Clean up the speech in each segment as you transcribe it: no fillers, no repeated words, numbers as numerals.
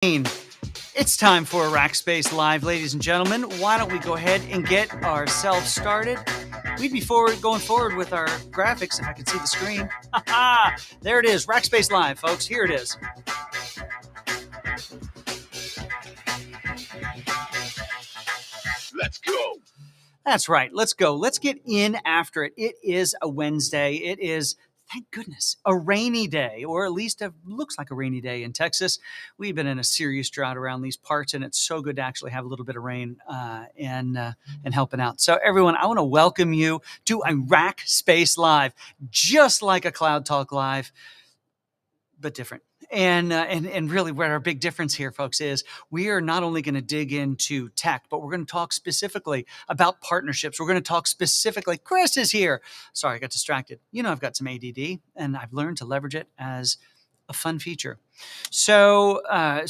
It's time for Rackspace Live, ladies and gentlemen. Why don't we go ahead and get ourselves started? We'd be going forward with our graphics if I could see the screen. There it is, Rackspace Live, folks. Here it is. Let's go. That's right. Let's go. Let's get in after it. It is a Wednesday. It is, thank goodness, a rainy day, or at least it looks like a rainy day in Texas. We've been in a serious drought around these parts, and it's so good to actually have a little bit of rain and helping out. So, everyone, I want to welcome you to a Rackspace Live, just like a Cloud Talk Live, but different. And really what our big difference here, folks, is we are not only going to dig into tech, but we're going to talk specifically about partnerships. We're going to talk specifically, Chris is here. Sorry, I got distracted. You know, I've got some ADD and I've learned to leverage it as a fun feature. So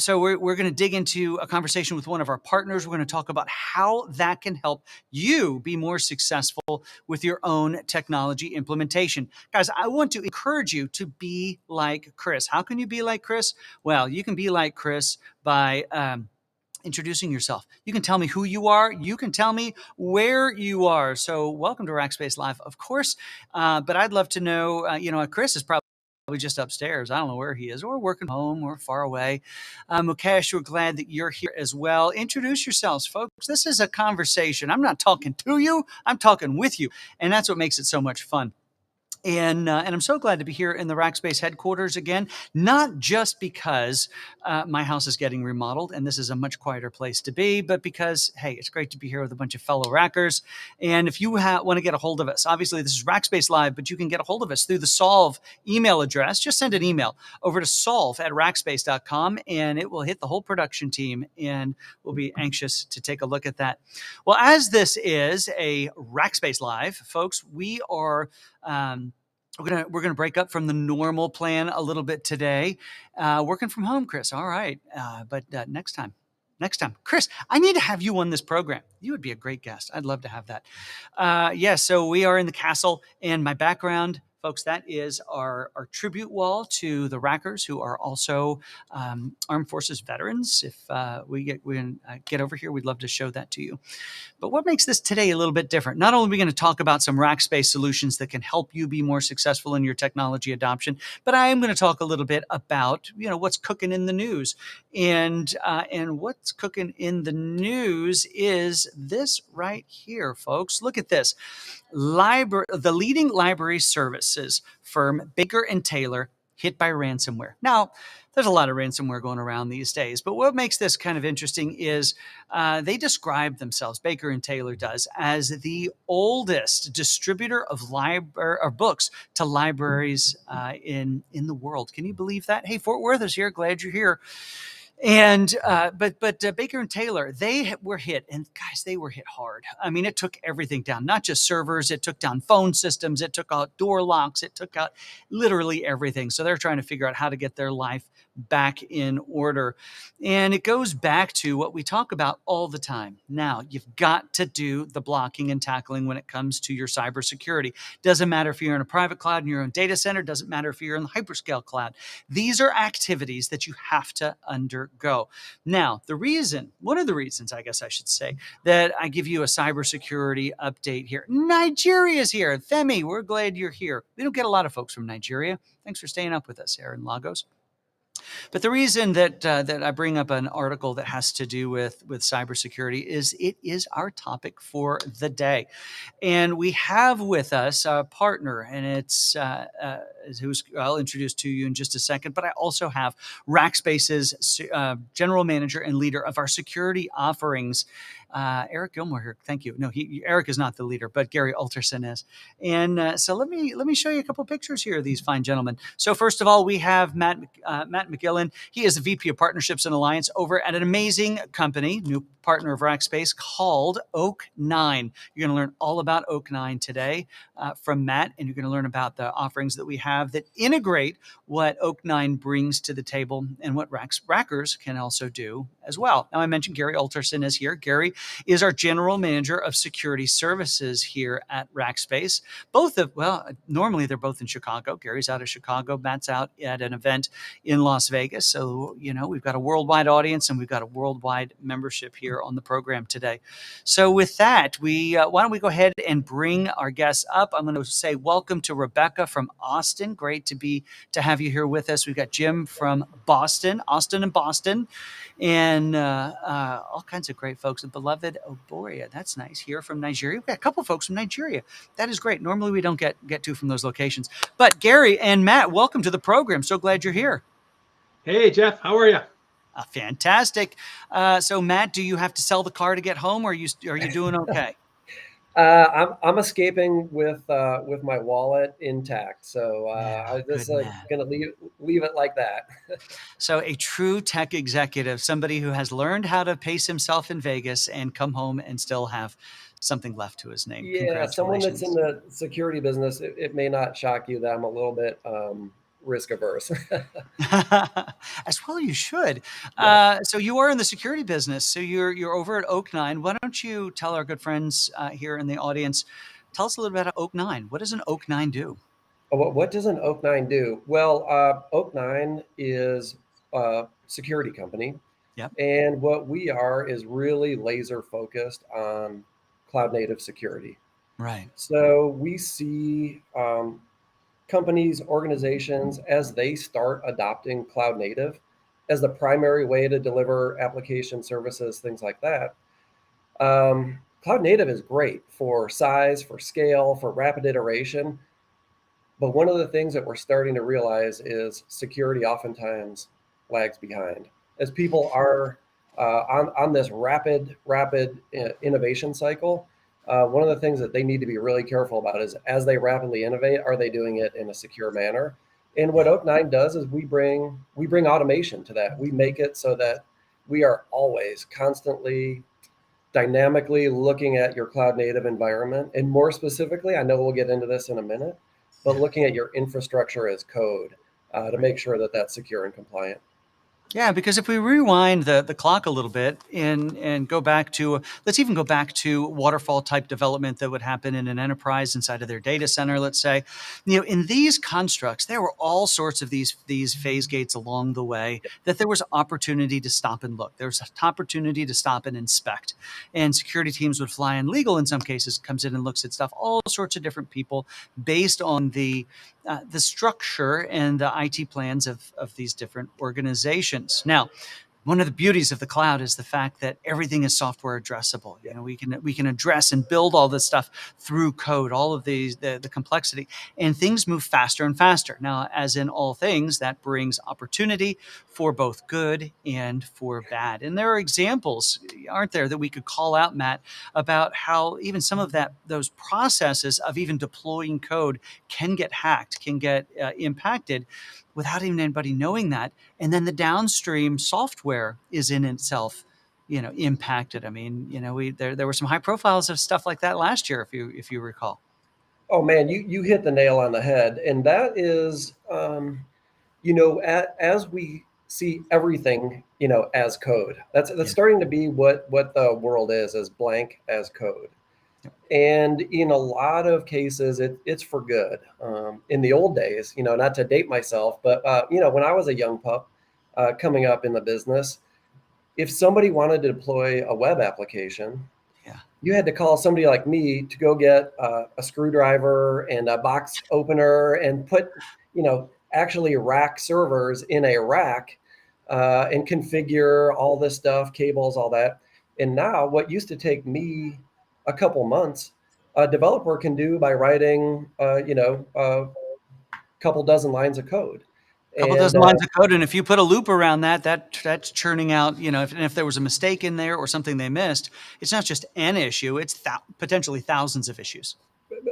we're going to dig into a conversation with one of our partners. We're going to talk about how that can help you be more successful with your own technology implementation. Guys, I want to encourage you to be like Chris. How can you be like Chris? Well, you can be like Chris by introducing yourself. You can tell me who you are. You can tell me where you are. So welcome to Rackspace Live, of course. But I'd love to know, Chris is probably just upstairs. I don't know where he is, or working home, or far away. Mukesh, we're glad that you're here as well. Introduce yourselves, folks. This is a conversation. I'm not talking to you. I'm talking with you. And that's what makes it so much fun. And I'm so glad to be here in the Rackspace headquarters again, not just because my house is getting remodeled and this is a much quieter place to be, but because, hey, it's great to be here with a bunch of fellow Rackers. And if you want to get a hold of us, obviously this is Rackspace Live, but you can get a hold of us through the Solve email address. Just send an email over to solve@rackspace.com and it will hit the whole production team and we'll be anxious to take a look at that. Well, as this is a Rackspace Live, folks, we are we're gonna break up from the normal plan a little bit today. Working from home, Chris. All right, but next time, Chris, I need to have you on this program. You would be a great guest. I'd love to have that. So we are in the castle, and my background, folks, that is our tribute wall to the Rackers, who are also Armed Forces veterans. If we get over here, we'd love to show that to you. But what makes this today a little bit different? Not only are we going to talk about some Rackspace solutions that can help you be more successful in your technology adoption, but I am going to talk a little bit about what's cooking in the news, and what's cooking in the news is this right here, folks. Look at this. The leading library services firm Baker and Taylor hit by ransomware. Now, there's a lot of ransomware going around these days, but what makes this kind of interesting is they describe themselves, Baker and Taylor does, as the oldest distributor of books to libraries in the world. Can you believe that? Hey, Fort Worth is here. Glad you're here. And but Baker and Taylor, they were hit, and guys, they were hit hard. I mean, it took everything down, not just servers. It took down phone systems. It took out door locks. It took out literally everything. So they're trying to figure out how to get their life back in order. And it goes back to what we talk about all the time. Now, you've got to do the blocking and tackling when it comes to your cybersecurity. Doesn't matter if you're in a private cloud in your own data center. Doesn't matter if you're in the hyperscale cloud. These are activities that you have to undergo. Now, one of the reasons, I guess I should say, that I give you a cybersecurity update here. Nigeria's here. Themi, we're glad you're here. We don't get a lot of folks from Nigeria. Thanks for staying up with us here in Lagos. But the reason that I bring up an article that has to do with cybersecurity is it is our topic for the day, and we have with us a partner, and it's who's I'll introduce to you in just a second. But I also have Rackspace's general manager and leader of our security offerings, Eric Gilmore here. Thank you. No, Eric is not the leader, but Gary Alterson is. And so let me show you a couple pictures here of these fine gentlemen. So first of all, we have Matt McGillen. He is the VP of Partnerships and Alliance over at an amazing company, partner of Rackspace called Oak 9. You're going to learn all about Oak 9 today from Matt, and you're going to learn about the offerings that we have that integrate what Oak 9 brings to the table and what Rackers can also do as well. Now, I mentioned Gary Alterson is here. Gary is our General Manager of Security Services here at Rackspace. Normally they're both in Chicago. Gary's out of Chicago. Matt's out at an event in Las Vegas. So, we've got a worldwide audience and we've got a worldwide membership here on the program today. So with that, why don't we go ahead and bring our guests up? I'm going to say welcome to Rebecca from Austin. Great to have you here with us. We've got Jim from Austin and Boston, and all kinds of great folks. And beloved Oboria, that's nice. Here from Nigeria. We've got a couple folks from Nigeria. That is great. Normally we don't get to from those locations. But Gary and Matt, welcome to the program. So glad you're here. Hey, Jeff, how are you? Fantastic. So Matt, do you have to sell the car to get home, or are you doing okay? I'm escaping with my wallet intact, so I'm just gonna leave it like that. So a true tech executive, somebody who has learned how to pace himself in Vegas and come home and still have something left to his name. Yeah, someone that's in the security business, it may not shock you that I'm a little bit risk averse. As well you should. Yeah. So you are in the security business. So you're over at Oak 9. Why don't you tell our good friends here in the audience, tell us a little bit about Oak 9. What does an Oak 9 do? What does an Oak 9 do? Well, Oak 9 is a security company. Yep. And what we are is really laser focused on cloud native security. Right. So we see companies, organizations, as they start adopting cloud native as the primary way to deliver application services, things like that. Cloud native is great for size, for scale, for rapid iteration. But one of the things that we're starting to realize is security oftentimes lags behind. As people are on this rapid innovation cycle, one of the things that they need to be really careful about is as they rapidly innovate, are they doing it in a secure manner? And what Oak 9 does is we bring automation to that. We make it so that we are always constantly dynamically looking at your cloud native environment. And more specifically, I know we'll get into this in a minute, but looking at your infrastructure as code to make sure that that's secure and compliant. Yeah, because if we rewind the clock a little bit and go back to, let's even go back to waterfall type development that would happen in an enterprise inside of their data center, let's say, in these constructs, there were all sorts of these phase gates along the way that there was opportunity to stop and look. There was an opportunity to stop and inspect. And security teams would fly in. Legal, in some cases, comes in and looks at stuff, all sorts of different people based on the structure and the IT plans of these different organizations. Now, one of the beauties of the cloud is the fact that everything is software addressable. We can address and build all this stuff through code, all of the complexity, and things move faster and faster. Now, as in all things, that brings opportunity for both good and for bad. And there are examples, aren't there, that we could call out, Matt, about how even some of those processes of even deploying code can get hacked, can get impacted without even anybody knowing that. And then the downstream software is in itself, impacted. I mean, there were some high profiles of stuff like that last year, if you recall. Oh man, you hit the nail on the head. And that is, as we see everything, as code, that's starting to be what the world is, as blank as code. And in a lot of cases, it's for good. In the old days, not to date myself, but when I was a young pup coming up in the business, if somebody wanted to deploy a web application, you had to call somebody like me to go get a screwdriver and a box opener and put, actually rack servers in a rack and configure all this stuff, cables, all that. And now what used to take me a couple months, a developer can do by writing, a couple dozen lines of code. Couple dozen lines of code, and if you put a loop around that's churning out. If there was a mistake in there or something they missed, it's not just an issue; it's potentially thousands of issues.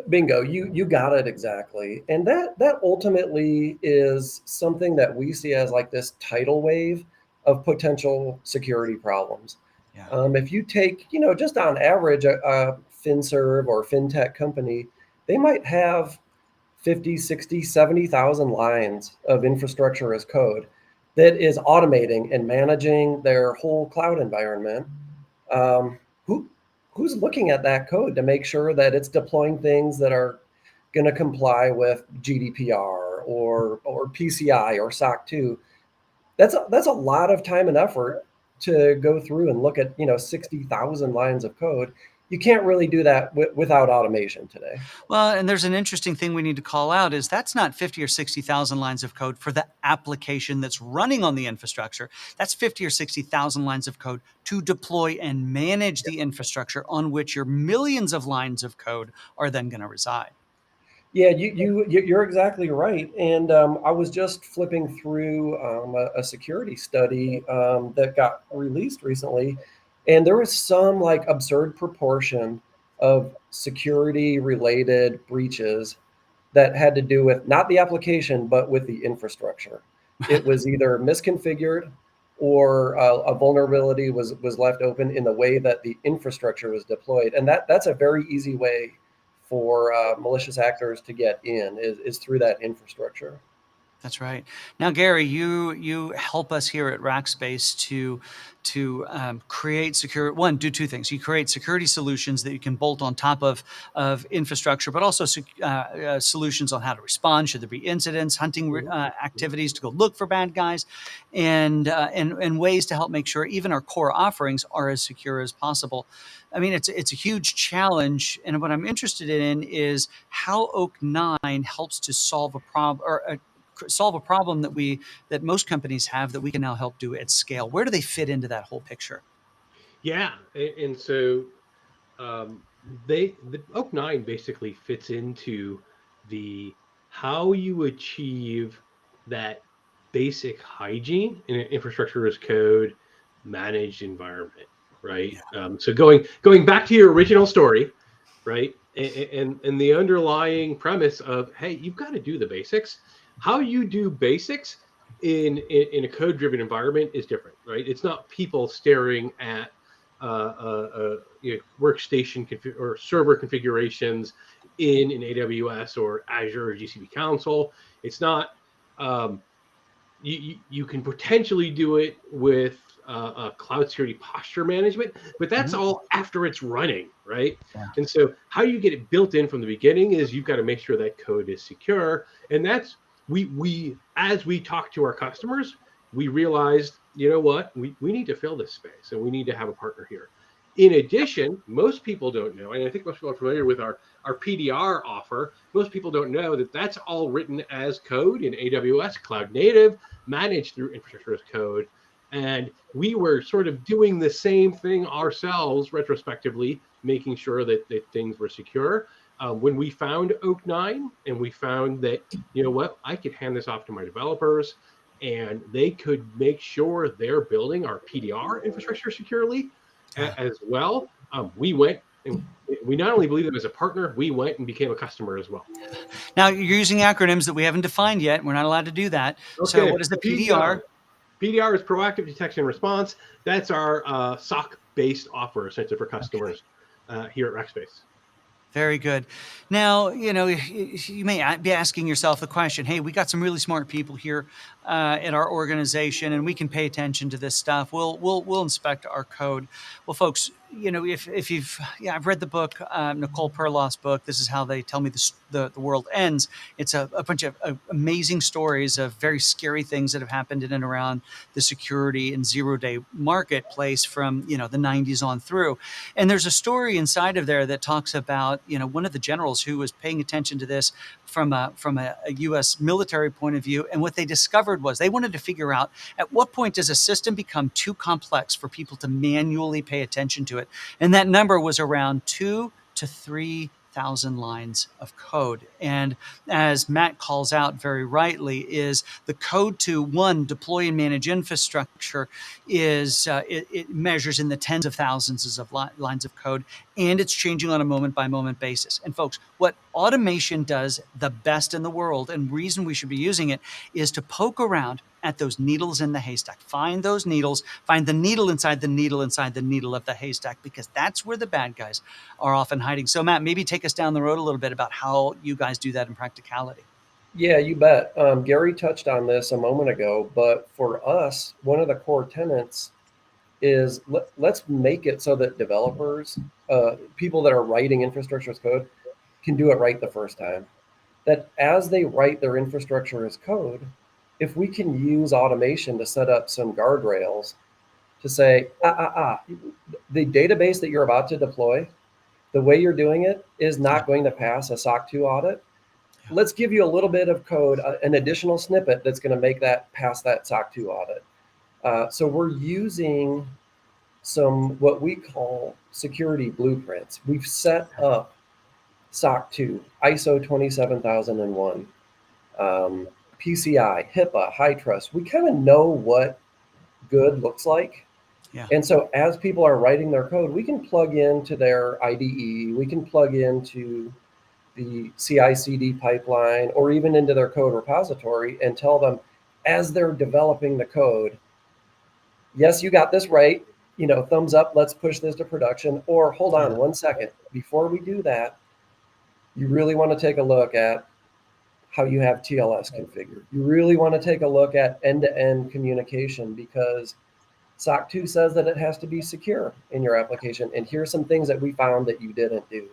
Bingo, you got it exactly, and that ultimately is something that we see as like this tidal wave of potential security problems. If you take, just on average, a FinServe or FinTech company, they might have 50, 60, 70,000 lines of infrastructure as code that is automating and managing their whole cloud environment. Um, who who's looking at that code to make sure that it's deploying things that are going to comply with GDPR or PCI or SOC 2? That's a lot of time and effort to go through and look at 60,000 lines of code. You can't really do that without automation today. Well, and there's an interesting thing we need to call out is that's not 50 or 60,000 lines of code for the application that's running on the infrastructure. That's 50 or 60,000 lines of code to deploy and manage the infrastructure on which your millions of lines of code are then going to reside. Yeah, you're exactly right. And I was just flipping through a security study that got released recently, and there was some like absurd proportion of security related breaches that had to do with not the application, but with the infrastructure. It was either misconfigured or a vulnerability was left open in the way that the infrastructure was deployed, and that's a very easy way for malicious actors to get in is through that infrastructure. That's right. Now, Gary, you help us here at Rackspace to create secure. One, do two things. You create security solutions that you can bolt on top of infrastructure, but also solutions on how to respond should there be incidents, hunting activities to go look for bad guys, and ways to help make sure even our core offerings are as secure as possible. I mean, it's a huge challenge, and what I'm interested in is how Oak 9 helps to solve a problem or solve a problem that most companies have that we can now help do at scale. Where do they fit into that whole picture? Yeah, and so the Oak 9 basically fits into the how you achieve that basic hygiene in an infrastructure as code managed environment, right? So going back to your original story, right, and the underlying premise of, hey, you've got to do the basics. How you do basics in a code driven environment is different, right? It's not people staring at workstation or server configurations in an AWS or Azure or GCP console. It's not. You can potentially do it with cloud security posture management, but that's all after it's running, right? Yeah. And so how you get it built in from the beginning is you've got to make sure that code is secure. And that's we as we talk to our customers, we realized, you know what, we need to fill this space and we need to have a partner here. In addition, most people don't know, and I think most people are familiar with our PDR offer. Most people don't know that that's all written as code in AWS Cloud Native, managed through infrastructure as code. And we were sort of doing the same thing ourselves retrospectively, making sure that things were secure. When we found Oak 9 and we found that, you know what, I could hand this off to my developers and they could make sure they're building our PDR infrastructure securely as well. We went and we not only believe them as a partner, we went and became a customer as well. Now, you're using acronyms that we haven't defined yet. We're not allowed to do that. Okay. So what is the PDR? PDR is proactive detection and response. That's our SOC-based offer, essentially, for customers here at Rackspace. Very good. Now, you may be asking yourself the question, hey, we got some really smart people here in our organization and we can pay attention to this stuff. We'll inspect our code. Well, folks, if you've, I've read the book, Nicole Perloff's book, This Is How They Tell Me the World Ends. It's a bunch of amazing stories of very scary things that have happened in and around the security and zero-day marketplace from, the 90s on through. And there's a story inside of there that talks about, one of the generals who was paying attention to this from a U.S. military point of view. And what they discovered was they wanted to figure out at what point does a system become too complex for people to manually pay attention to it. And that number was around 2,000 to 3,000 lines of code. And as Matt calls out very rightly, is the code to one, deploy and manage infrastructure is it measures in the tens of thousands of lines of code, and it's changing on a moment by moment basis. And folks, what automation does the best in the world, and reason we should be using it, is to poke around at those needles in the haystack. Find those needles, find the needle inside the needle inside the needle of the haystack, because that's where the bad guys are often hiding. So Matt, maybe take us down the road a little bit about how you guys do that in practicality. Yeah, you bet. Gary touched on this a moment ago, but for us, one of the core tenets is let's make it so that developers, people that are writing infrastructure as code, can do it right the first time. That as they write their infrastructure as code, if we can use automation to set up some guardrails to say, the database that you're about to deploy, the way you're doing it is not going to pass a SOC 2 audit. Let's give you a little bit of code, an additional snippet that's going to make that pass that SOC 2 audit. So we're using some what we call security blueprints. We've set up SOC 2, ISO 27001, PCI, HIPAA, high trust. We kind of know what good looks like. Yeah. And so as people are writing their code, we can plug into their IDE, we can plug into the CI/CD pipeline, or even into their code repository and tell them as they're developing the code, yes, you got this right, thumbs up, let's push this to production, or hold on 1 second. Before we do that, you really want to take a look at how you have TLS configured. You really want to take a look at end-to-end communication, because SOC 2 says that it has to be secure in your application. And here's some things that we found that you didn't do.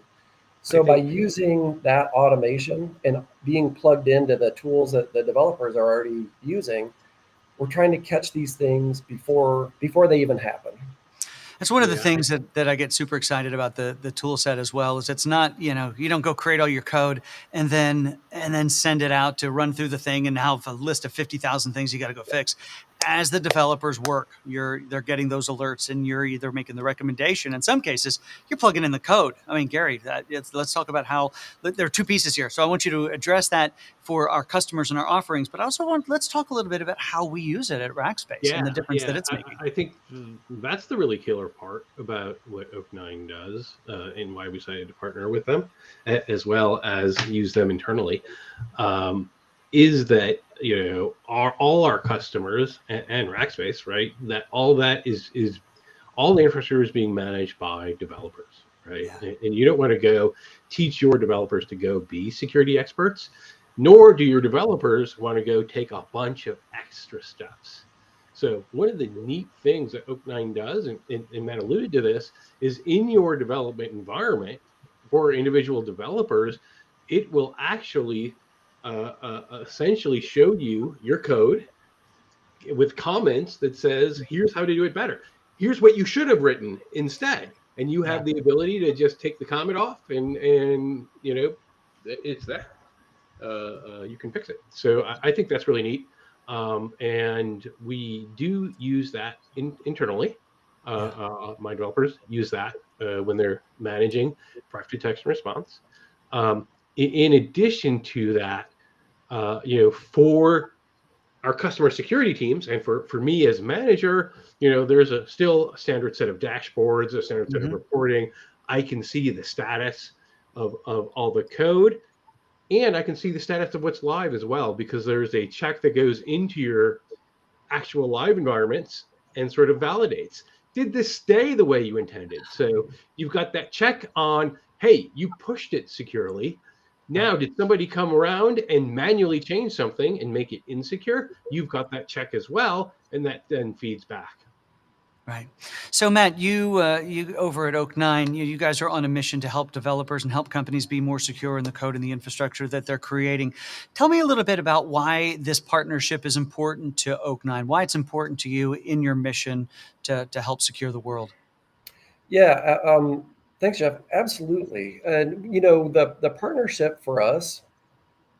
So by using that automation and being plugged into the tools that the developers are already using, we're trying to catch these things before they even happen. That's one of the things that I get super excited about the tool set as well, is it's not, you don't go create all your code and then send it out to run through the thing and have a list of 50,000 things you got to go fix. As the developers work, they're getting those alerts, and you're either making the recommendation. In some cases, you're plugging in the code. I mean, Gary, let's talk about how there are two pieces here. So I want you to address that for our customers and our offerings, but let's talk a little bit about how we use it at Rackspace and the difference that it's making. I think that's the really killer part about what Oak9 does, and why we decided to partner with them, as well as use them internally, is that all our customers and Rackspace, right? That all that is all the infrastructure is being managed by developers, right? Yeah. And you don't want to go teach your developers to go be security experts, nor do your developers want to go take a bunch of extra steps. So one of the neat things that Oak9 does, and Matt alluded to this, is in your development environment for individual developers, it will actually essentially show you your code with comments that says, here's how to do it better. Here's what you should have written instead. And you have the ability to just take the comment off and it's there. You can fix it. So I think that's really neat. And we do use that internally. My developers use that when they're managing threat detection response. In addition to that, for our customer security teams and for me as manager, there's still a standard set of dashboards, a standard set of reporting. I can see the status of all the code, and I can see the status of what's live as well, because there's a check that goes into your actual live environments and sort of validates, did this stay the way you intended? So you've got that check on, hey, you pushed it securely. Now, did somebody come around and manually change something and make it insecure? You've got that check as well, and that then feeds back. Right. So Matt, you over at Oak9, you guys are on a mission to help developers and help companies be more secure in the code and the infrastructure that they're creating. Tell me a little bit about why this partnership is important to Oak9, why it's important to you in your mission to help secure the world. Yeah. Thanks, Jeff. Absolutely. And, the partnership for us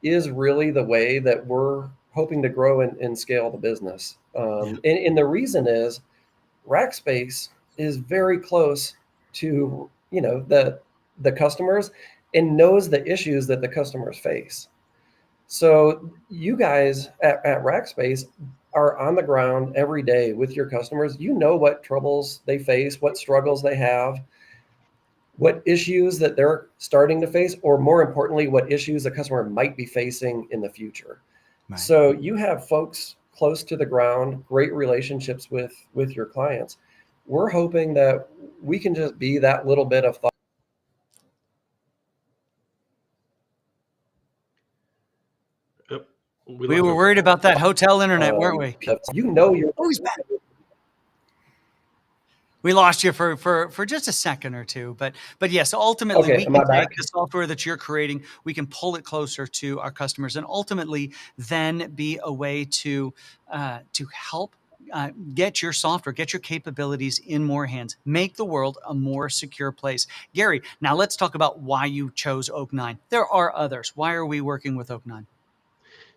is really the way that we're hoping to grow and scale the business. And the reason is Rackspace is very close to, the customers and knows the issues that the customers face. So you guys at Rackspace are on the ground every day with your customers. You know what troubles they face, what struggles they have, what issues that they're starting to face, or more importantly, what issues the customer might be facing in the future. Right. So you have folks close to the ground, great relationships with your clients. We're hoping that we can just be that little bit of thought. Yep. We were worried about that hotel internet, weren't we? You know, you're Always back. We lost you for just a second or two, but yes, ultimately Okay, we am can I back? take the software that you're creating, we can pull it closer to our customers, and ultimately then be a way to help get your software, get your capabilities in more hands, make the world a more secure place. Gary, now let's talk about why you chose Oak 9. There are others. Why are we working with Oak 9?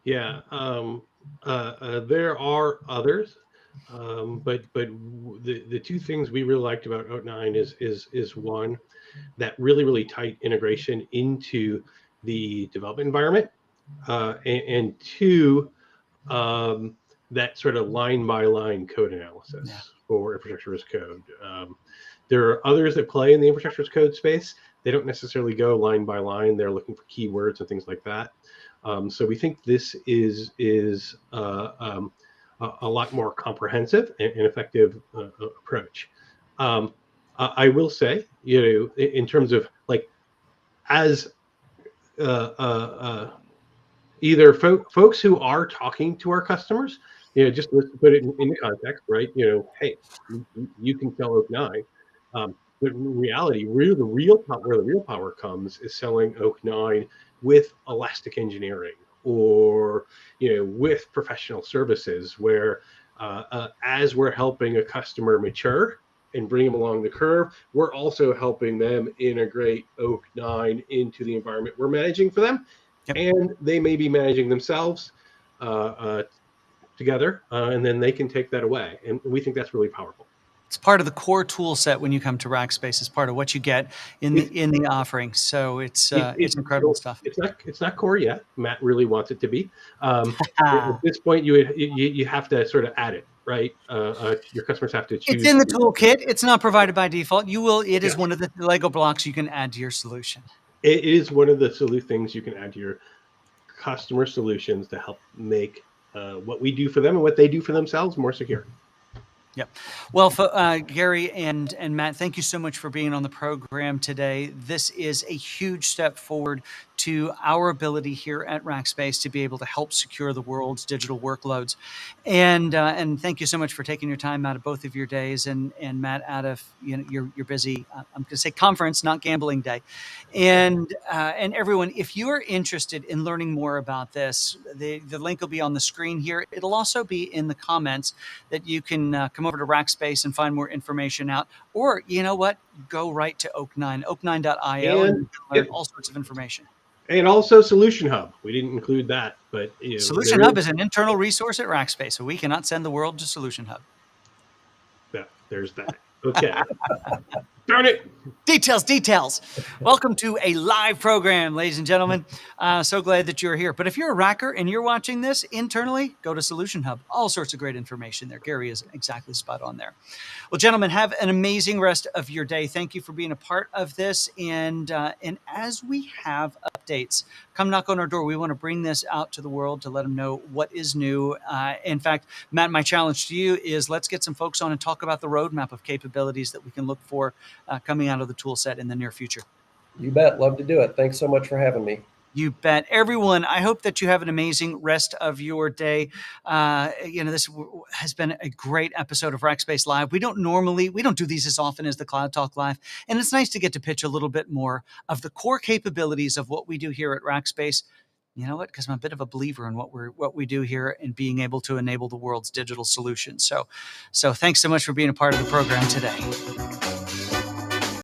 Yeah, there are others, but the two things we really liked about Oak 9 is one, that really tight integration into the development environment, and two, that sort of line by line code analysis for infrastructure as code. There are others that play in the infrastructure as code space. They don't necessarily go line by line. They're looking for keywords and things like that. So we think this is a lot more comprehensive and effective approach. I will say, in terms of like, as either folks who are talking to our customers, just let's put it into context, right? Hey, you can sell Oak 9. But in reality, where the real power comes is selling Oak 9 with Elastic Engineering, or with professional services, where as we're helping a customer mature and bring them along the curve, we're also helping them integrate Oak 9 into the environment we're managing for them. Yep. And they may be managing themselves together, and then they can take that away. And we think that's really powerful. It's part of the core tool set when you come to Rackspace. It's part of what you get in the offering. So it's incredible stuff. It's not core yet. Matt really wants it to be. At this point, you have to sort of add it, right? Your customers have to choose. It's in the toolkit. It's not provided by default. It is one of the Lego blocks you can add to your solution. It is one of the things you can add to your customer solutions to help make what we do for them and what they do for themselves more secure. Yep. Well, Gary and Matt, thank you so much for being on the program today. This is a huge step forward to our ability here at Rackspace to be able to help secure the world's digital workloads. And thank you so much for taking your time out of both of your days, and Matt, out of your busy, I'm going to say conference, not gambling day. And everyone, if you are interested in learning more about this, the link will be on the screen here. It'll also be in the comments that you can come over to Rackspace and find more information out. Or you know what? Go right to Oak9, oak9.io, and learn all sorts of information. And also Solution Hub. We didn't include that, but Solution Hub is an internal resource at Rackspace, so we cannot send the world to Solution Hub. Yeah, there's that. Okay. Darn it. Details. Welcome to a live program, ladies and gentlemen. So glad that you're here. But if you're a Racker and you're watching this internally, go to Solution Hub. All sorts of great information there. Gary is exactly spot on there. Well, gentlemen, have an amazing rest of your day. Thank you for being a part of this. And as we have updates, come knock on our door. We want to bring this out to the world to let them know what is new. In fact, Matt, my challenge to you is let's get some folks on and talk about the roadmap of capabilities that we can look for coming out of the tool set in the near future. You bet. Love to do it. Thanks so much for having me. You bet. Everyone, I hope that you have an amazing rest of your day. This has been a great episode of Rackspace Live. We don't do these as often as the Cloud Talk Live. And it's nice to get to pitch a little bit more of the core capabilities of what we do here at Rackspace. You know what? Because I'm a bit of a believer in what we do here and being able to enable the world's digital solutions. So thanks so much for being a part of the program today.